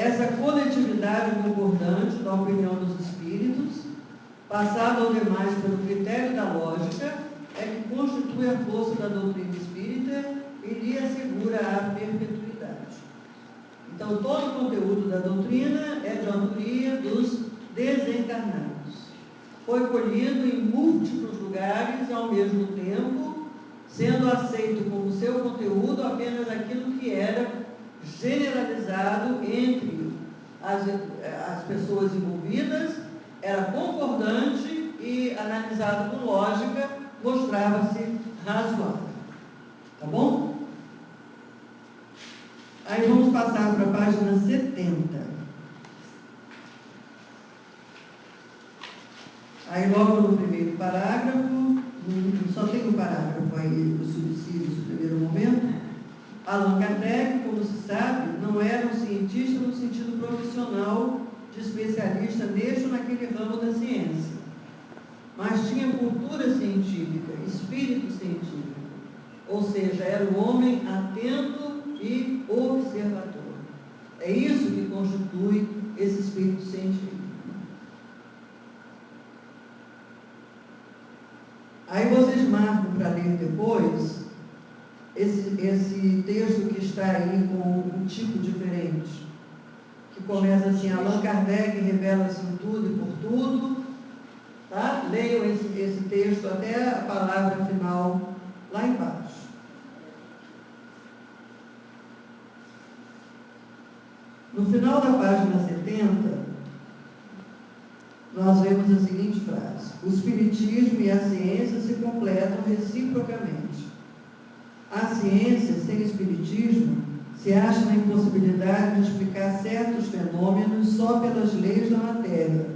Essa coletividade concordante da opinião dos espíritos, passada aos demais pelo critério da lógica, é que constitui a força da doutrina espírita e lhe assegura a perpetuidade. Então, todo o conteúdo da doutrina é de autoria dos desencarnados. Foi colhido em múltiplos lugares ao mesmo tempo, sendo aceito como seu conteúdo apenas aquilo que era generalizado entre as pessoas envolvidas, era concordante e, analisado com lógica, mostrava-se razoável. Tá bom? Aí vamos passar para a página 70. Aí logo no primeiro parágrafo, só tem um parágrafo aí, os subsídios no primeiro momento. Allan Kardec, como se sabe, não era um cientista no sentido profissional de especialista neste ou naquele ramo da ciência, mas tinha cultura científica, espírito científico, ou seja, era um homem atento e observador. É isso que constitui esse espírito científico. Aí vocês marcam para ler depois esse texto que está aí com um tipo diferente, que começa assim: Allan Kardec revela-se em tudo e por tudo. Tá? Leiam esse texto até a palavra final lá embaixo. No final da página 70, nós vemos a seguinte frase: o espiritismo e a ciência se completam reciprocamente. A ciência, sem espiritismo, se acha na impossibilidade de explicar certos fenômenos só pelas leis da matéria.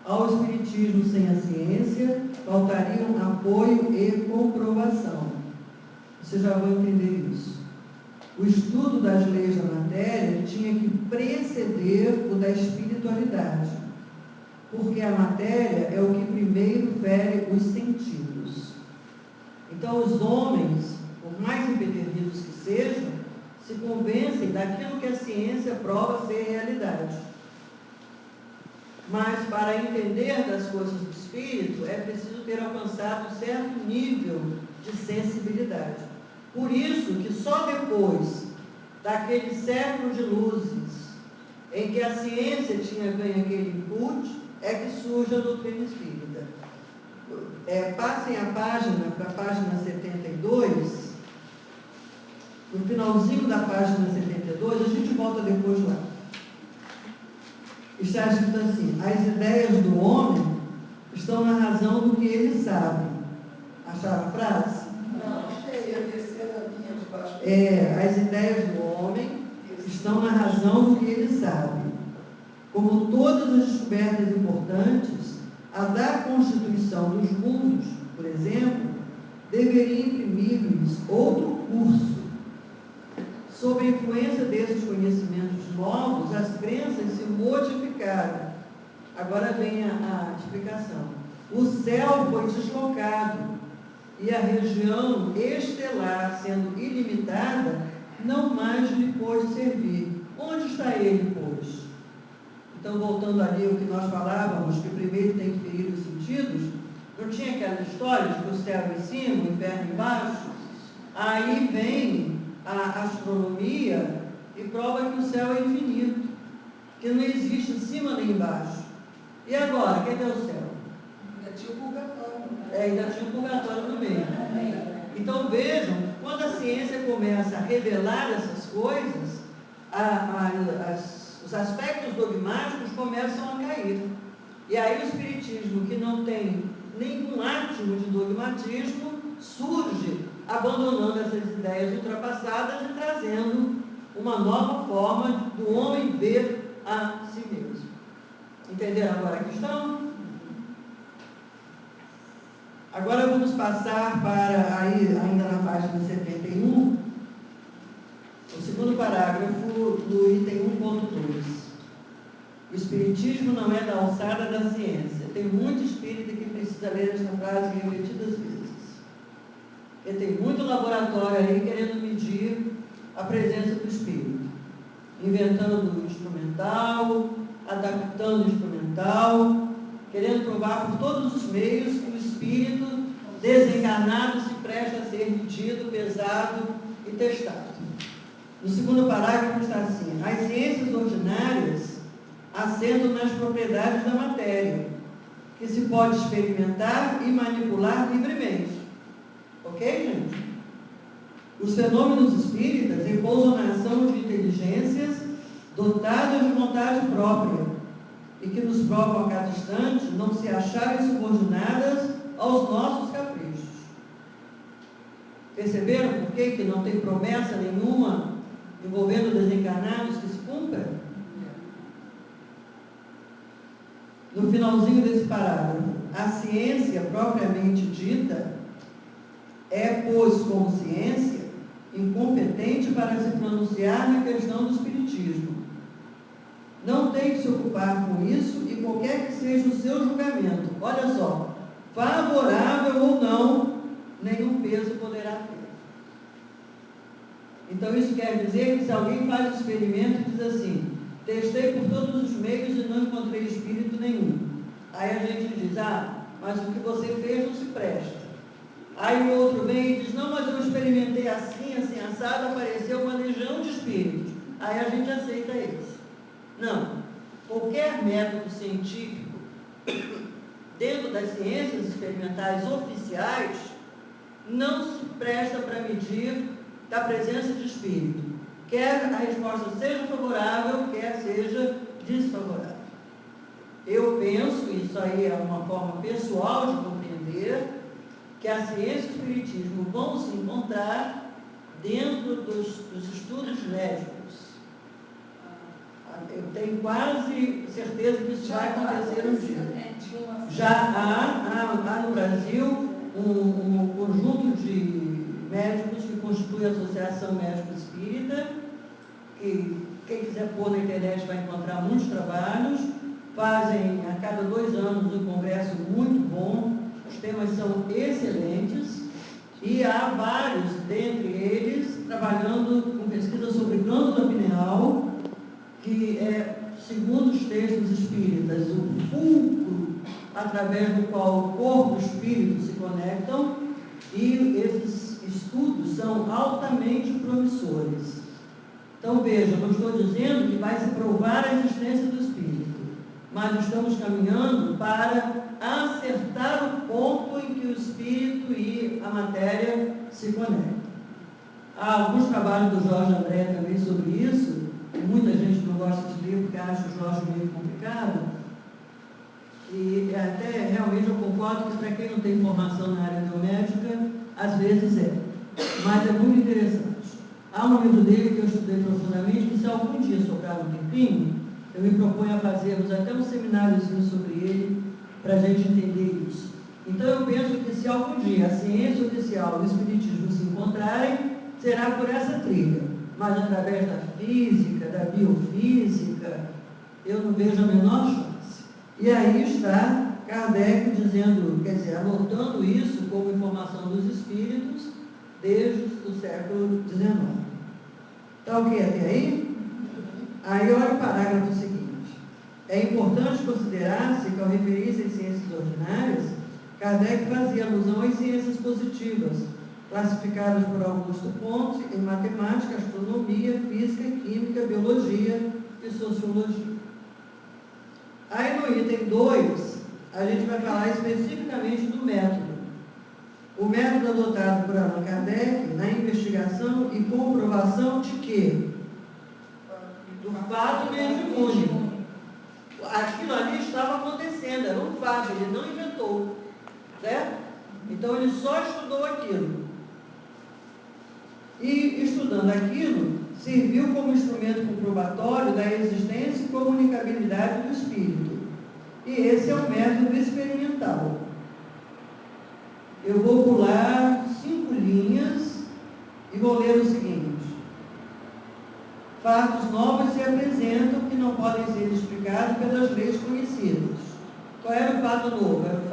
Ao espiritismo sem a ciência, faltariam apoio e comprovação. Vocês já vão entender isso. O estudo das leis da matéria tinha que preceder o da espiritualidade, porque a matéria é o que primeiro fere os sentidos. Então, os homens, por mais empedernidos que sejam, se convencem daquilo que a ciência prova ser realidade. Mas, para entender das coisas do espírito, é preciso ter alcançado um certo nível de sensibilidade. Por isso que só depois daquele século de luzes, em que a ciência tinha ganho aquele input, é que surge a doutrina espírita. Passem a página para a página 72. No finalzinho da página 72, a gente volta depois lá. Está escrito assim: as ideias do homem estão na razão do que ele sabe. Acharam a frase? Não, achei a terceira linha de baixo. As ideias do homem estão na razão do que ele sabe. Como todas as descobertas importantes, a da constituição dos mundos, por exemplo, deveria imprimir-lhes outro curso. Sob a influência desses conhecimentos novos, as crenças se modificaram. Agora vem a explicação. O céu foi deslocado e a região estelar, sendo ilimitada, não mais lhe pôde servir. Onde está ele, pois? Então, voltando ali ao que nós falávamos, que primeiro tem que ferir os sentidos, não tinha aquela história de que o céu em cima, o inferno embaixo? Aí vem a astronomia e prova que o céu é infinito, que não existe cima nem embaixo. E agora, cadê o céu? Ainda tinha o purgatório. Ainda tinha o purgatório no meio. Então vejam, quando a ciência começa a revelar essas coisas, os aspectos dogmáticos começam a cair. E aí o espiritismo, que não tem nenhum átimo de dogmatismo, surge abandonando essas ideias ultrapassadas e trazendo uma nova forma do homem ver a si mesmo. Entenderam agora a questão? Agora vamos passar para, aí, ainda na página 71, o segundo parágrafo do item 1.2. O espiritismo não é da alçada da ciência. Tem muito espírita que precisa ler esta frase repetidas vezes. Porque tem muito laboratório aí querendo medir a presença do espírito. inventando o instrumental, adaptando o instrumental, querendo provar por todos os meios que o espírito desencarnado se presta a ser medido, pesado e testado. No segundo parágrafo está assim: as ciências ordinárias assentam nas propriedades da matéria, que se pode experimentar e manipular livremente. Ok, gente? Os fenômenos espíritas repousam na ação de inteligências dotadas de vontade própria e que nos provam a cada instante não se acharem subordinadas aos nossos caprichos. Perceberam por que não tem promessa nenhuma envolvendo desencarnados que se cumpra? No finalzinho desse parágrafo, a ciência propriamente dita é, pois, como ciência, incompetente para se pronunciar na questão do espiritismo. Não tem que se ocupar com isso e qualquer que seja o seu julgamento, olha só, favorável ou não, nenhum peso poderá ter. Então isso quer dizer que se alguém faz o experimento e diz assim: testei por todos os meios e não encontrei espírito nenhum. Aí a gente diz: mas o que você fez não se presta. Aí o outro vem e diz: não, mas eu experimentei assim, assim, assado, apareceu uma legião de espíritos. Aí a gente aceita esse. Não. Qualquer método científico, dentro das ciências experimentais oficiais, não se presta para medir a presença de espírito. Quer a resposta seja favorável, quer seja desfavorável. Eu penso, isso aí é uma forma pessoal de compreender, que a ciência e o espiritismo vão se encontrar dentro dos estudos médicos. Eu tenho quase certeza que isso vai acontecer um dia. Já há no Brasil um conjunto de médicos que constitui a Associação Médico Espírita, que quem quiser pôr na internet vai encontrar muitos trabalhos, fazem a cada 2 anos um congresso muito bom, os temas são excelentes, e há vários dentre eles trabalhando com pesquisa sobre glândula pineal, que é, segundo os textos espíritas, o fulcro através do qual o corpo e o espírito se conectam, e esses estudos são altamente promissores. Então veja, não estou dizendo que vai se provar a existência do espírito, mas estamos caminhando para acertar o ponto em que o espírito e a matéria se conectam. Há alguns trabalhos do Jorge André também sobre isso. Muita gente não gosta de ler porque acha o Jorge meio complicado, e até realmente eu concordo que para quem não tem formação na área biomédica, às vezes mas é muito interessante. Há um livro dele que eu estudei profundamente, que se algum dia sobrar um tempinho, eu me proponho a fazermos até um semináriozinho sobre ele, para a gente entender isso. Então eu penso que se algum dia a ciência oficial e o espiritismo se encontrarem, será por essa trilha, mas através da física, da biofísica, eu não vejo a menor chance. E aí está Kardec dizendo, quer dizer, anotando isso como informação dos espíritos desde o século XIX. Está ok até aí? Aí olha o parágrafo seguinte. É importante considerar-se que, ao referir-se às ciências ordinárias, Kardec fazia alusão às ciências positivas, classificadas por Augusto Ponce em matemática, astronomia, física, química, biologia e sociologia. Aí no item 2, a gente vai falar especificamente do método. O método adotado por Allan Kardec na investigação e comprovação de quê? Do fato mediúnico. Aquilo ali estava acontecendo, era um fato, ele não inventou, certo? Então ele só estudou aquilo. E estudando aquilo, serviu como instrumento comprobatório da existência e comunicabilidade do espírito. E esse é o método experimental. Eu vou pular 5 linhas e vou ler o seguinte. Fatos novos se apresentam que não podem ser explicados pelas leis conhecidas. Qual era o fato novo? Era o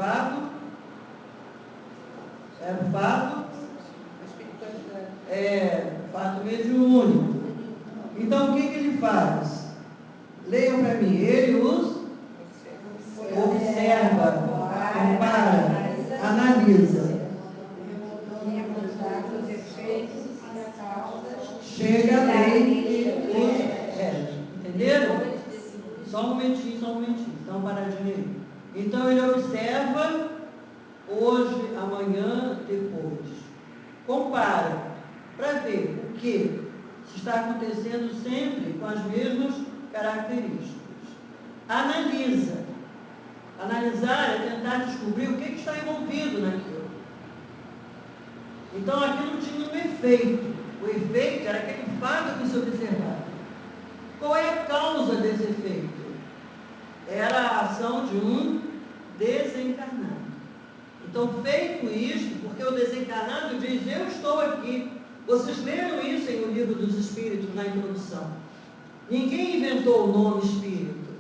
fato mediúnico. Então, o que ele faz? Leiam para mim. Ele os observa, compara, analisa. Chega a lei e os rege. Entenderam? Só um momentinho. Dá uma paradinha aí. Então, ele observa hoje, amanhã, depois. Compara para ver o que está acontecendo sempre com as mesmas características. Analisa. Analisar é tentar descobrir o que está envolvido naquilo. Então, aquilo tinha um efeito. O efeito era aquele fato que se observava. Qual é a causa desse efeito? Era a ação de um desencarnado. Então, feito isto, porque o desencarnado diz, eu estou aqui. Vocês leram isso em O Livro dos Espíritos, na introdução. Ninguém inventou o nome espírito.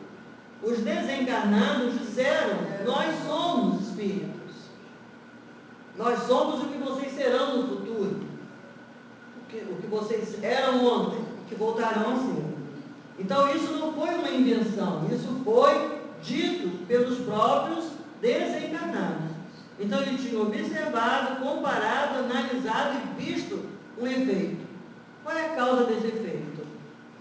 Os desencarnados disseram, nós somos espíritos. Nós somos o que vocês serão no futuro. O que vocês eram ontem, o que voltarão a ser. Então, isso não foi uma invenção, isso foi dito pelos próprios desencarnados. Então, ele tinha observado, comparado, analisado e visto um efeito. Qual é a causa desse efeito?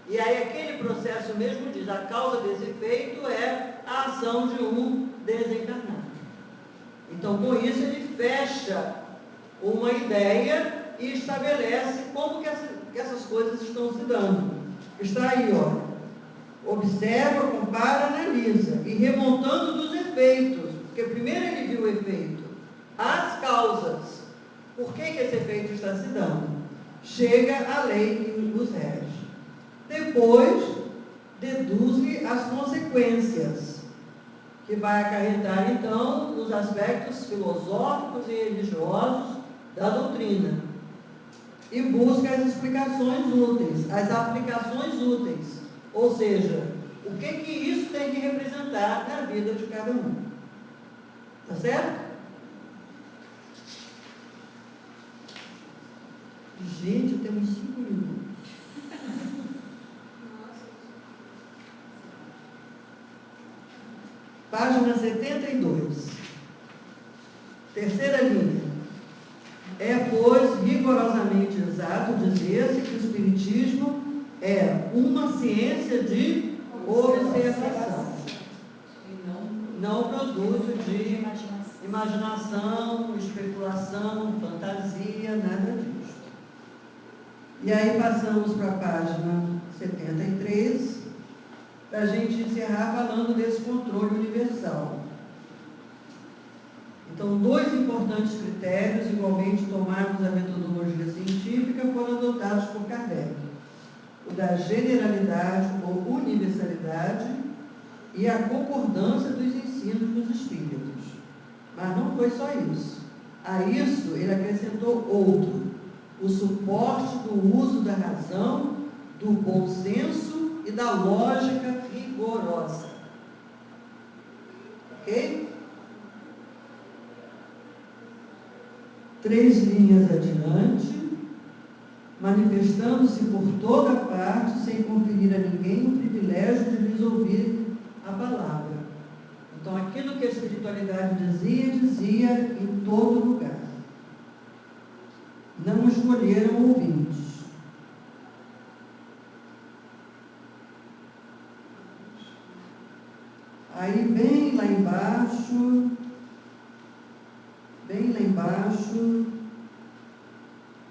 E aí, aquele processo mesmo diz, a causa desse efeito é a ação de um desencarnado. Então, com isso, ele fecha uma ideia e estabelece como que essas coisas estão se dando. Está aí, ó. Observa, compara, analisa. E remontando dos efeitos. Porque primeiro ele viu o efeito. As causas. Por que esse efeito está se dando? Chega a lei que os rege. Depois, deduz-lhe as consequências. Que vai acarretar, então, os aspectos filosóficos e religiosos da doutrina. E busca as explicações úteis, as aplicações úteis. Ou seja, o que isso tem que representar na vida de cada um. Tá certo? Gente, temos 5 minutos. Página 72. Terceira linha. É, pois, rigorosamente exato dizer-se que o Espiritismo é uma ciência de observação. Não produto de imaginação, especulação, fantasia, nada disso. E aí passamos para a página 73, para a gente encerrar falando desse controle universal. Então, 2 importantes critérios, igualmente tomados da metodologia científica, foram adotados por Kardec. O da generalidade ou universalidade e a concordância dos ensinos dos espíritos. Mas não foi só isso. A isso, ele acrescentou outro: o suporte do uso da razão, do bom senso e da lógica rigorosa. Ok? 3 linhas adiante, manifestando-se por toda parte, sem conferir a ninguém o privilégio de lhes ouvir a palavra. Então, aquilo que a espiritualidade dizia em todo lugar. Não escolheram ouvintes. Aí, bem lá embaixo,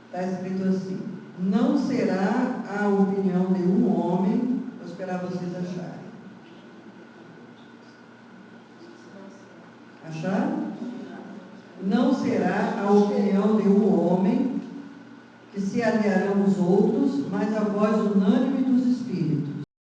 está escrito assim: não será a opinião de um homem, vou esperar vocês acharem. Acharam? Não será a opinião de um homem que se aliarão os outros, mas a voz unânime dos espíritos.